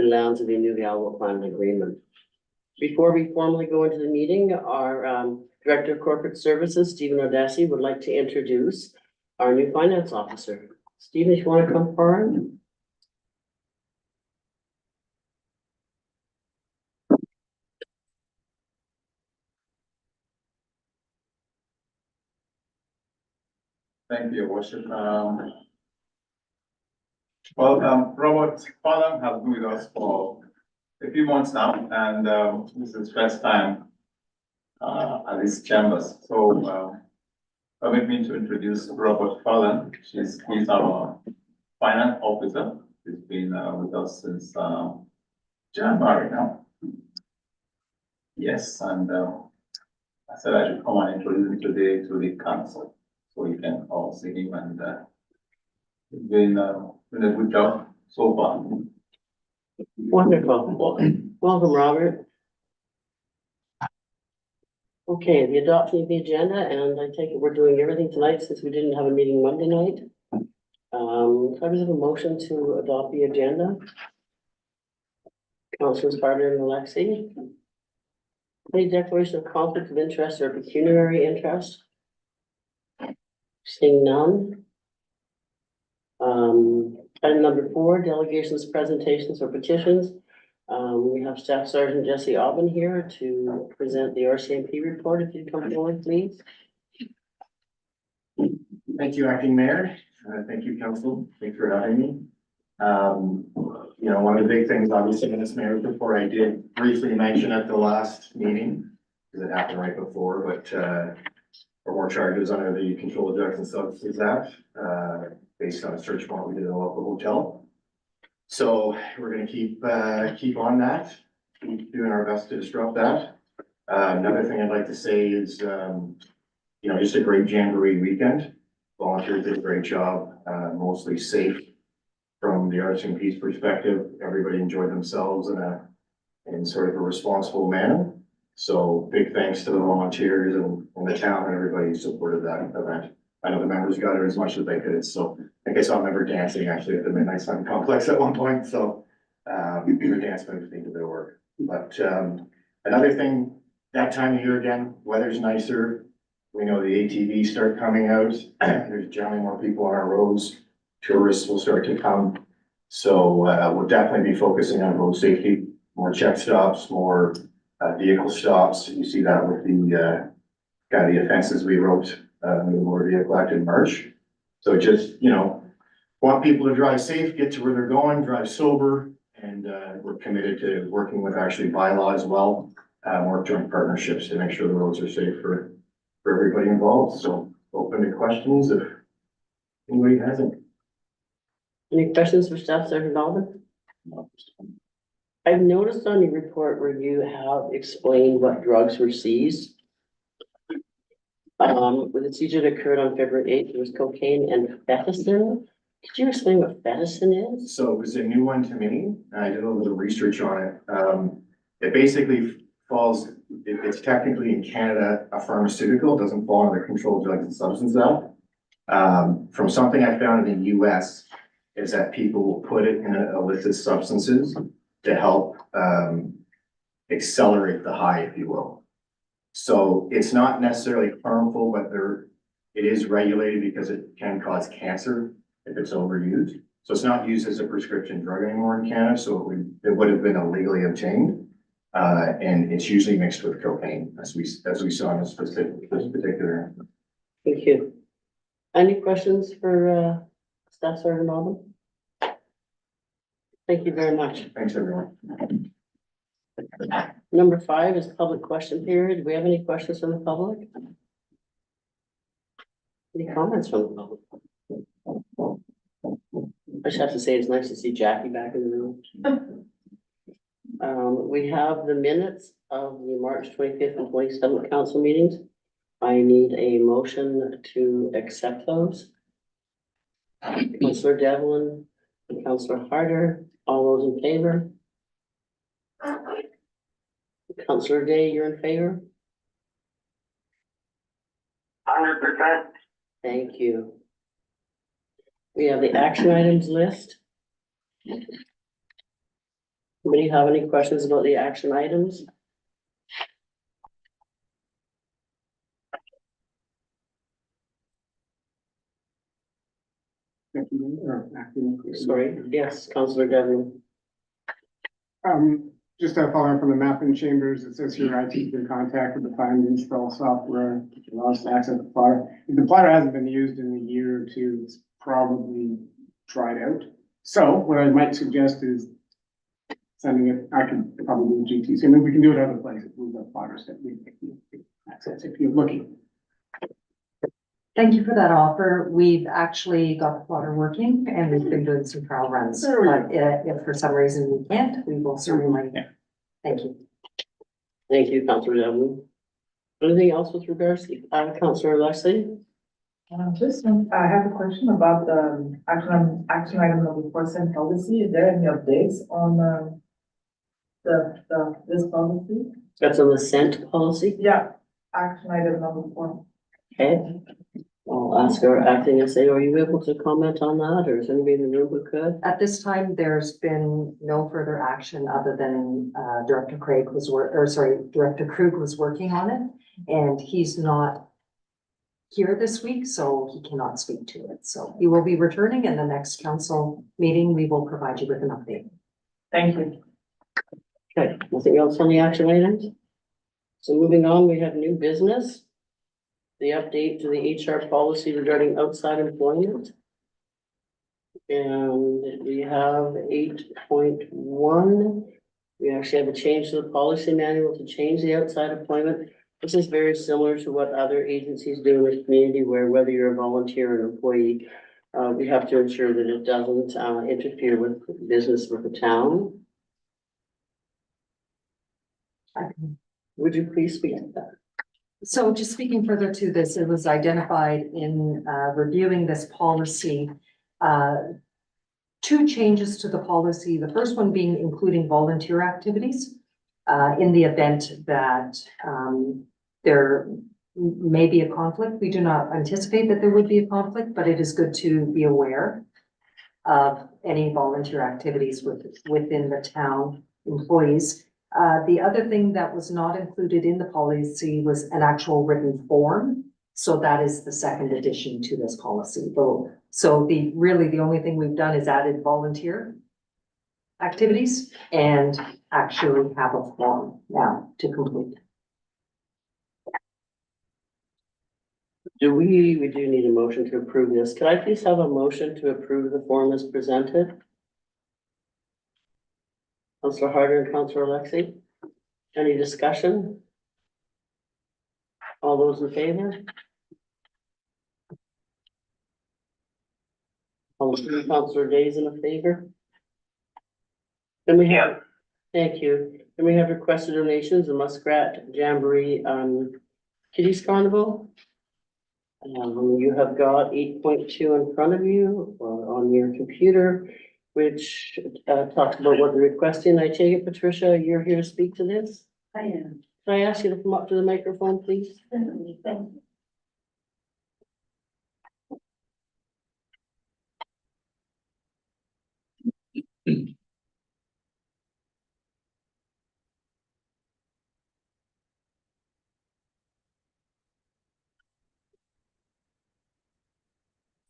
unceded lands of the Inuvik will plan an agreement. Before we formally go into the meeting, our Director of Corporate Services, Stephen Odessi, would like to introduce our new finance officer. Stephen, if you want to come forward. Thank you, Worship. Robert Fallon has been with us for a few months now, and this is his first time at these chambers. So permit me to introduce Robert Fallon. He's our finance officer. He's been with us since January now. Yes, and I said I should come and introduce him today to the council, so you can all see him, and it's been a good job so far. Wonderful. Welcome, Robert. Okay, the adoption of the agenda, and I take it we're doing everything tonight since we didn't have a meeting Monday night. So I have a motion to adopt the agenda. Councilors Carter and Alexi. Any declaration of conflict of interest or pecuniary interest? Seeing none. Item number 4, delegations, presentations, or petitions. We have Staff Sergeant Jesse Aubin here to present the RCMP report. If you come forward, please. Thank you, Acting Mayor. Thank you, Council. Thanks for having me. You know, one of the big things, obviously, in this mayor's report, I did briefly mention at the last meeting, because it happened right before, but for more charges under the Control of Drugs and Substances Act, based on a search warrant we did in a local hotel. So we're going to keep on that, keep doing our best to disrupt that. Another thing I'd like to say is, you know, just a great Jamboree weekend. Volunteers did a great job, mostly safe from the arts and peace perspective. Everybody enjoyed themselves in sort of a responsible manner. So big thanks to the volunteers and the town and everybody who supported that event. I know the members got it as much as they could. So I think I saw a member dancing actually at the Midnight Sun Complex at one point. So their dance moves need a bit of work. But another thing, that time of year again, weather's nicer. We know the ATVs start coming out. There's generally more people on our roads. Tourists will start to come. So we'll definitely be focusing on road safety, more check stops, more vehicle stops. You see that with the kind of the offenses we wrote in the Motor Vehicle Act in March. So just, you know, want people to drive safe, get to where they're going, drive sober, and we're committed to working with actually bylaw as well, work joint partnerships to make sure the roads are safe for everybody involved. So open to questions if anybody has any. Any questions for Staff Sergeant Aubin? I've noticed on your report where you have explained what drugs were seized. When the seizure occurred on February 8th, there was cocaine and fetacin. Could you explain what fetacin is? So it was a new one to me. I did a little research on it. It basically falls, it's technically in Canada a pharmaceutical, doesn't fall under the Controlled Drugs and Substances Act. From something I found in the US is that people will put it in illicit substances to help accelerate the high, if you will. So it's not necessarily harmful, but it is regulated because it can cause cancer if it's overused. So it's not used as a prescription drug anymore in Canada, so it would have been illegally obtained. And it's usually mixed with cocaine, as we saw in this particular. Thank you. Any questions for Staff Sergeant Aubin? Thank you very much. Thanks, everyone. Number 5 is public question period. Do we have any questions from the public? Any comments from the public? I just have to say it's nice to see Jackie back in the room. We have the minutes of the March 25th and 27th council meetings. I need a motion to accept those. Councillor Devlin and Councillor Harder, all those in favor? Councillor Day, you're in favor? 100%. Thank you. We have the action items list. Anybody have any questions about the action items? Sorry, yes, Councillor Devlin. Just to follow up on the mapping chambers, it says here IT's been contacted to find and install software that allows to access the plotter. If the plotter hasn't been used in a year or two, it's probably tried out. So what I might suggest is sending it, I can probably do GTC, I mean, we can do it other places, we've got plotters that we can access if you're looking. Thank you for that offer. We've actually got the plotter working and we've been doing some trial runs. There we But if for some reason we can't, we will certainly. Yeah. Thank you. Thank you, Councillor Devlin. Anything else with regards to, Councillor Leslie? I have a question about the action item number 4, send policy. Is there any updates on this policy? That's on the scent policy. Yeah, action item number 4. Okay. I'll ask our acting SA, are you able to comment on that, or is anybody in the room who could? At this time, there's been no further action other than Director Krug was working on it. And he's not here this week, so he cannot speak to it. So he will be returning in the next council meeting. We will provide you with an update. Thank you. Okay, nothing else on the action items? So moving on, we have new business. The update to the HR policy regarding outside employment. And we have 8.1. We actually have a change to the policy manual to change the outside employment. This is very similar to what other agencies do in the community, where whether you're a volunteer or an employee, we have to ensure that it doesn't interfere with business with the town. Would you please speak to that? So just speaking further to this, it was identified in reviewing this policy, two changes to the policy. The first one being including volunteer activities in the event that there may be a conflict. We do not anticipate that there would be a conflict, but it is good to be aware of any volunteer activities within the town employees. The other thing that was not included in the policy was an actual written form. So that is the second addition to this policy. So the only thing we've done is added volunteer activities and actually have a form now to complete. We do need a motion to approve this. Could I please have a motion to approve the form as presented? Councillor Harder and Councillor Alexi. Any discussion? All those in favor? Councillor Days in favor? Then we have, thank you. Then we have requested donations, the Muskrat Jamboree Kiddies Carnival. You have got 8.2 in front of you or on your computer, which talks about what they're requesting. I take it, Patricia, you're here to speak to this? I am. Can I ask you to come up to the microphone, please? Certainly, thank you.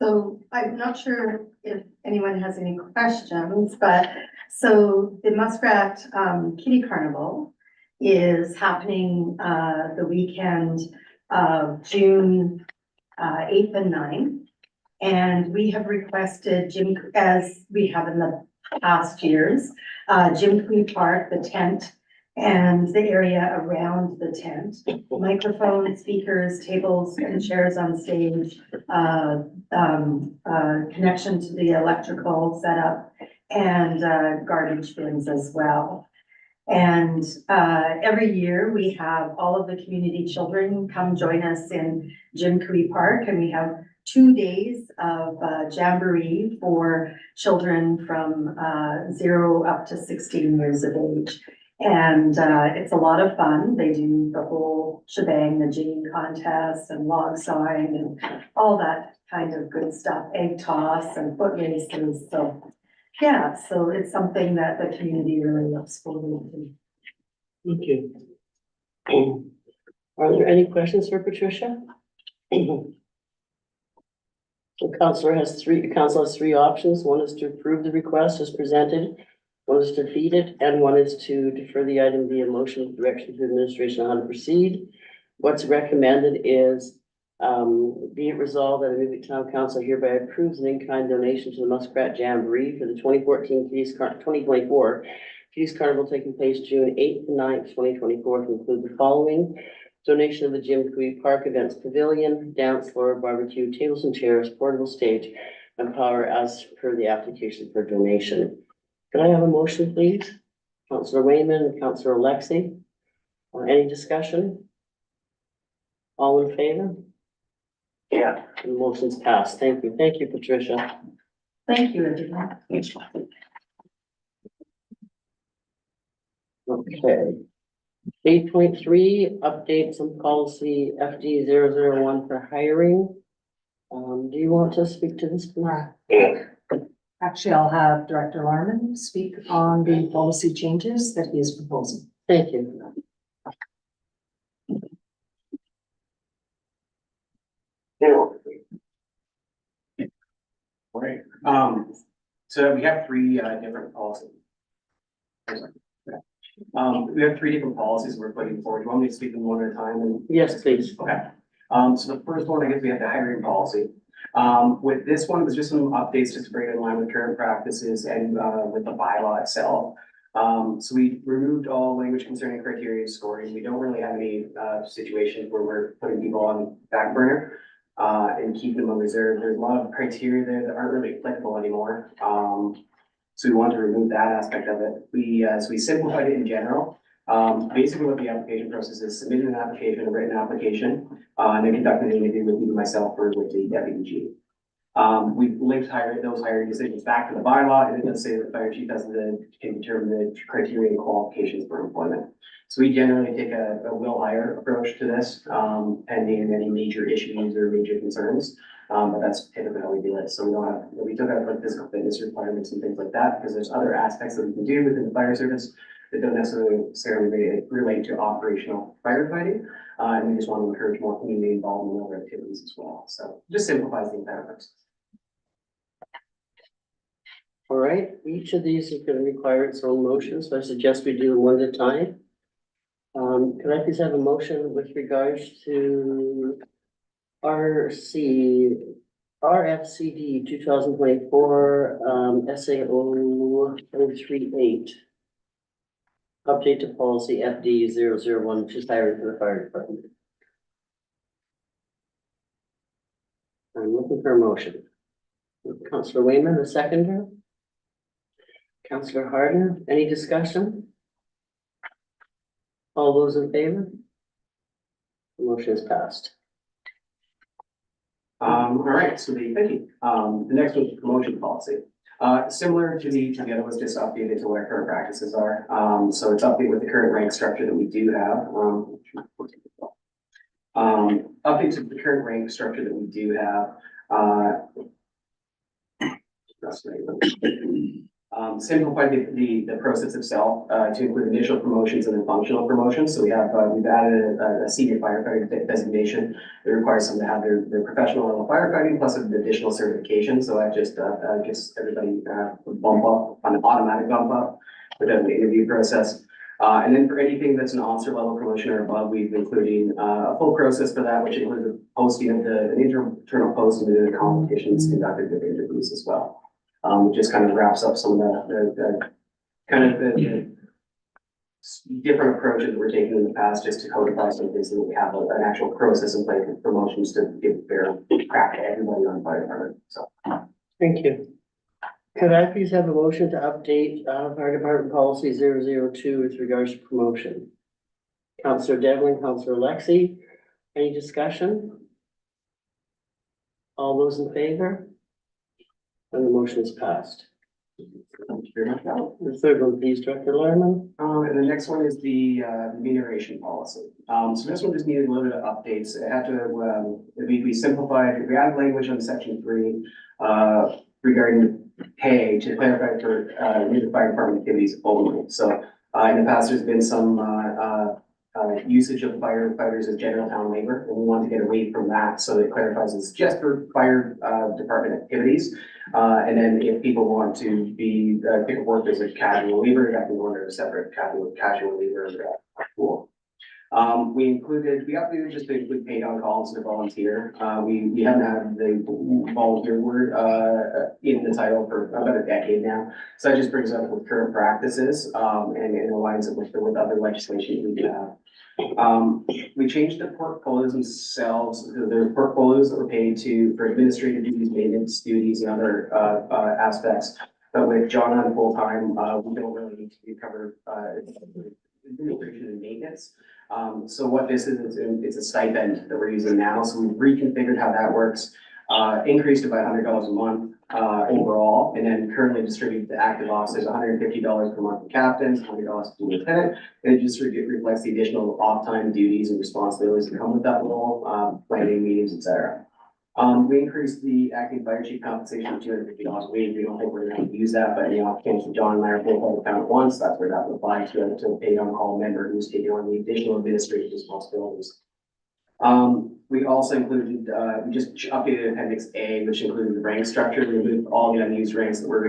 So I'm not sure if anyone has any questions, but so the Muskrat Kitty Carnival is happening the weekend of June 8th and 9th. And we have requested Jim, as we have in the past years, Jim Queen Park, the tent, and the area around the tent, microphones, speakers, tables and chairs on stage, connection to the electrical setup, and garbage bins as well. And every year we have all of the community children come join us in Jim Cooey Park, and we have 2 days of jamboree for children from 0 up to 16 years of age. And it's a lot of fun. They do the whole shebang, the jigging contest and log sawing and all that kind of good stuff, egg toss and foot races. So yeah, so it's something that the community really looks forward to. Thank you. Are there any questions for Patricia? The council has three options. One is to approve the request as presented, one is to defeat it, and one is to defer the item via motion with direction to administration on how to proceed. What's recommended is, be it resolved that the Inuvik Town Council hereby approves an in-kind donation to the Muskrat Jamboree for the 2024 Keys Carnival taking place June 8th to 9th, 2024, to include the following: donation of the Jim Cooey Park Events Pavilion, dance floor, barbecue, tables and chairs, portable stage, and power as per the application for donation. Could I have a motion, please? Councillor Wayman and Councillor Alexi. Any discussion? All in favor? Yeah. The motion's passed. Thank you. Thank you, Patricia. Thank you, everyone. Okay. 8.3, updates on policy FD 001 for hiring. Do you want to speak to this, please? Actually, I'll have Director Larman speak on the policy changes that he is proposing. Thank you. Right, so we have three different policies. We have three different policies we're putting forward. Do you want me to speak them one at a time? And Yes, please. okay, so the first one, I guess we have the hiring policy. With this one, it was just some updates just to bring it in line with current practices and with the bylaw itself. So we removed all language concerning criteria scoring. We don't really have any situations where we're putting people on back burner and keeping them on reserve. There's a lot of criteria there that aren't really applicable anymore. So we want to remove that aspect of it. So we simplified it in general. Basically what the application process is: submitting an application, a written application, and then conducting an interview with either myself or with the deputy chief. We've linked those hiring decisions back to the bylaw, and it does say that the fire chief can determine the criteria and qualifications for employment. So we generally take a will hire approach to this, pending any major issues or major concerns. But that's typically how we do it. So we don't have, we took out like physical fitness requirements and things like that, because there's other aspects that we can do within the fire service that don't necessarily relate to operational firefighting. And we just want to encourage more community involvement in other activities as well. So just simplifies the entire process. All right, each of these is going to require its own motion, so I suggest we do them one at a time. Could I please have a motion with regards to RFCD 2024, SAO 038. Update to policy FD 001, which is hiring for the fire department. I'm looking for a motion. Councillor Wayman, the seconder. Councillor Harden, any discussion? All those in favor? The motion is passed. All right, so thank you. The next one is promotion policy. Similar to the other ones, just updated to what our current practices are. So it's updated with the current rank structure that we do have. Updates with the current rank structure that we do have. Simplify the process itself to include initial promotions and then functional promotions. So we've added a senior firefighter designation that requires them to have their professional level firefighting plus an additional certification. So that just gives everybody a bump up, an automatic bump up without the interview process. And then for anything that's an officer level promotion or above, we've including a full process for that, which includes the posting of an internal posting of the competitions conducted with interviews as well. It just kind of wraps up some of the different approaches that we're taking in the past, just to codify some things so that we have an actual process in place for promotions to give fair crack to everybody on the fire department. So, Thank you. Could I please have a motion to update fire department policy 002 with regards to promotion? Councillor Devlin, Councillor Alexi, any discussion? All those in favor? And the motion is passed. thank you very much, Val. The third one, please, Director Larman. And the next one is the remuneration policy. So this one just needed a little bit of updates. It had to, we simplified, we added language on section 3 regarding pay to clarify for, new fire department activities only. So, in the past, there's been some, usage of firefighters as general town labor, and we want to get away from that, so it clarifies it's just for fire, department activities. And then if people want to be, pick up work as a casual labor, that can go under a separate casual labor, pool. We updated just to include paid on call instead of volunteer. We haven't had the volunteer word, in the title for about a decade now. So that just brings up with current practices, and aligns it with other legislation we do have. We changed the portfolios themselves. There are portfolios that were paid for administrative duties, maintenance duties, and other, aspects. But with John on full-time, we don't really need to cover, administration and maintenance. So what this is, it's a stipend that we're using now, so we've reconfigured how that works. Increased it by $100 a month, overall, and then currently distributed to active officers, $150 per month to captains, $100 to lieutenant. And it just reflects the additional off-time duties and responsibilities that come with that role, planning meetings, et cetera. We increased the acting fire chief compensation to $250 a week. We don't think we're gonna use that, but John and I are both on the account at once. That's where that would apply to a paid on call member who's taking on the additional administrative responsibilities. We also included, we just updated Appendix A, which included the rank structure. We removed all the unused ranks that were,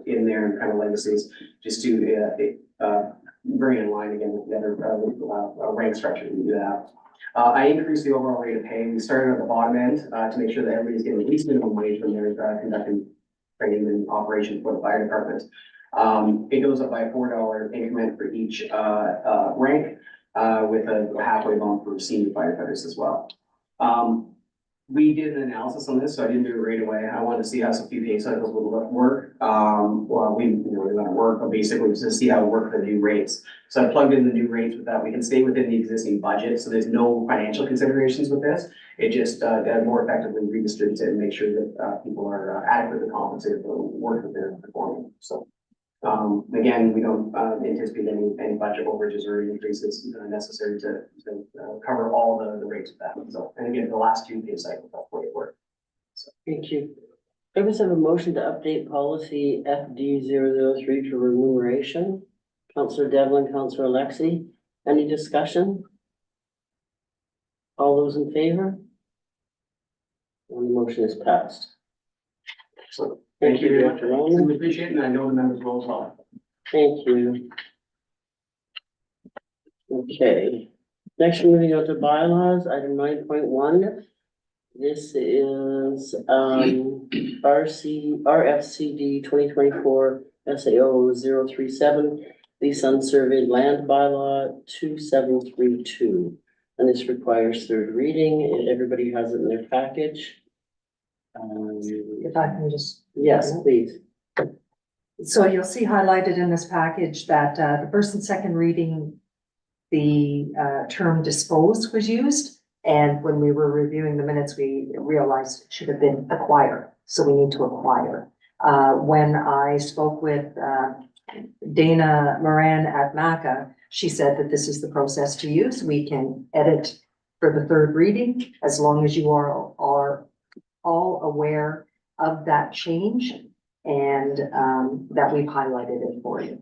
in there and kind of legacies, just to, bring it in line again with the other, rank structure we do have. I increased the overall rate of pay. We started at the bottom end, to make sure that everybody's getting at least minimum wage when they're, conducting training and operation for the fire department. It goes up by a $4 increment for each, rank, with a halfway bump for senior firefighters as well. We did an analysis on this, so I didn't do it right away. I wanted to see how some few pay cycles would work. Well, we let it work, but basically just to see how it worked for the new rates. So I plugged in the new rates with that. We can stay within the existing budget, so there's no financial considerations with this. It just, more effectively redistributes it and make sure that, people are, adequately compensated for the work that they're performing. So. Again, we don't, anticipate any budget overages or increases necessary to cover all the rates of that. So, and again, the last two pay cycles, that's the way it worked. Thank you. I just have a motion to update policy FD 003 for remuneration. Councillor Devlin, Councillor Alexi, any discussion? All those in favor? And the motion is passed. So, Thank you, Director Roman. We appreciate it, and I know the members will as well. Thank you. Okay, next moving on to bylaws, item 9.1. This is RFCD 2024 SAO 037, lease unsurveyed land bylaw 2732. And this requires third reading. Everybody has it in their package. If I can just. Yes, please. So you'll see highlighted in this package that the first and second reading, the term dispose was used. And when we were reviewing the minutes, we realized it should have been acquire. So we need to acquire. When I spoke with Dana Moran at MACA, she said that this is the process to use. We can edit for the third reading as long as you are all aware of that change and that we've highlighted it for you.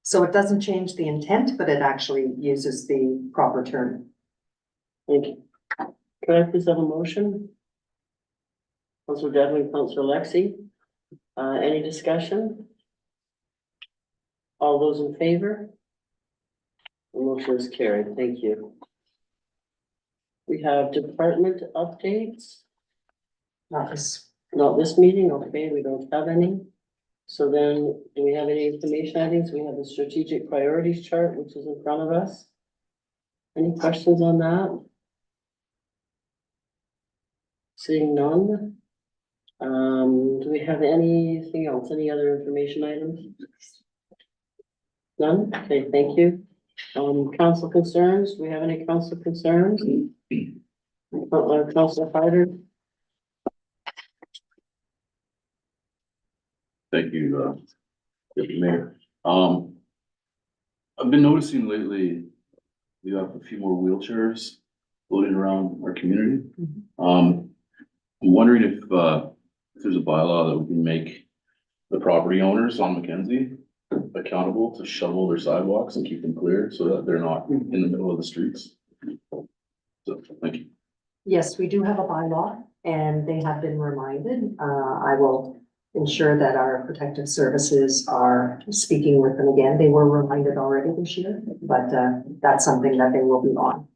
So it doesn't change the intent, but it actually uses the proper term. Thank you. Could I please have a motion? Councillor Devlin, Councillor Alexi, any discussion? All those in favor? The motion is carried. Thank you. We have department updates. Not this meeting, okay, we don't have any. So then, do we have any information items? We have the strategic priorities chart, which is in front of us. Any questions on that? Seeing none. Do we have anything else? Any other information items? None? Okay, thank you. Council concerns, do we have any council concerns? Councilor Hyder? Thank you, Deputy Mayor. I've been noticing lately, we have a few more wheelchairs floating around our community. I'm wondering if, if there's a bylaw that we can make the property owners on Mackenzie accountable to shovel their sidewalks and keep them clear so that they're not in the middle of the streets. So, thank you. Yes, we do have a bylaw and they have been reminded. I will ensure that our protective services are speaking with them again. They were reminded already this year, but that's something that they will be on.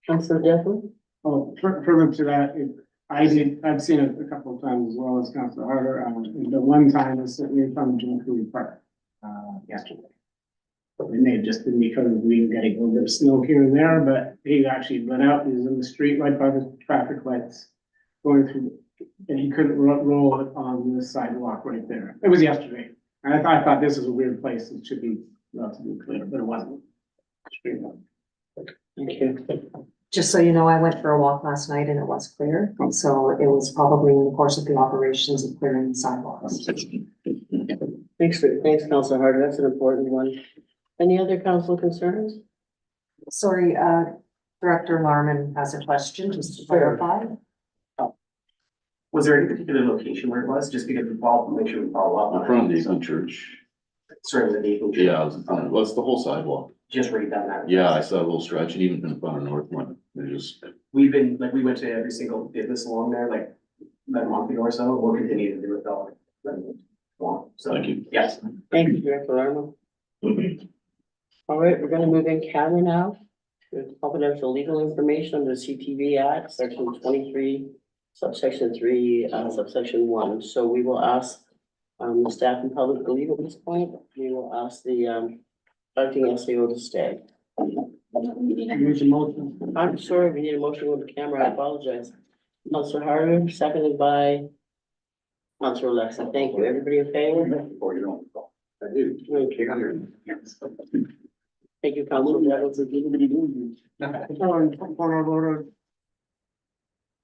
Councillor Devlin? Oh, further to that, I've seen it a couple of times as well as Councilor Harder. The one time is certainly from Jim Cooley Park, yesterday. It may have just been because we were getting a little bit of snow here and there, but he actually went out, he was in the street right by the traffic lights going through, and he couldn't roll it on the sidewalk right there. It was yesterday. And I thought this is a weird place. It should be relatively clear, but it wasn't. Straight up. Thank you. Just so you know, I went for a walk last night and it was clear. So it was probably in the course of the operations of clearing the sidewalks. Thanks, Councillor Harder. That's an important one. Any other council concerns? Sorry, Director Larman has a question, just to Sure. clarify. Was there any particular location where it was? Just because make sure we follow up In on front of the it. Eagle Church. Sort of the vehicle. Yeah, I was in front of, well, it's the whole sidewalk. Just right down that. Yeah, I saw a little stretch and even in front of Northland. They're just, We've been, like, we went to every single business along there, like, about a month ago or so. We'll continue to do it though. So, thank you. yes. Thank you, Director Larmo. All right, we're gonna move in camera now. With confidential legal information under the CTV Act, section 23, subsection 3, subsection 1. So we will ask the staff and public to leave at this point. We will ask the acting SAO to stay. Use a motion. I'm sorry, we need a motion with the camera. I apologize. Councillor Harder, seconded by Councillor Alexa. Thank you. Everybody in favor? Or you don't. Thank you. Thank you, Councillor Devlin. Point of order,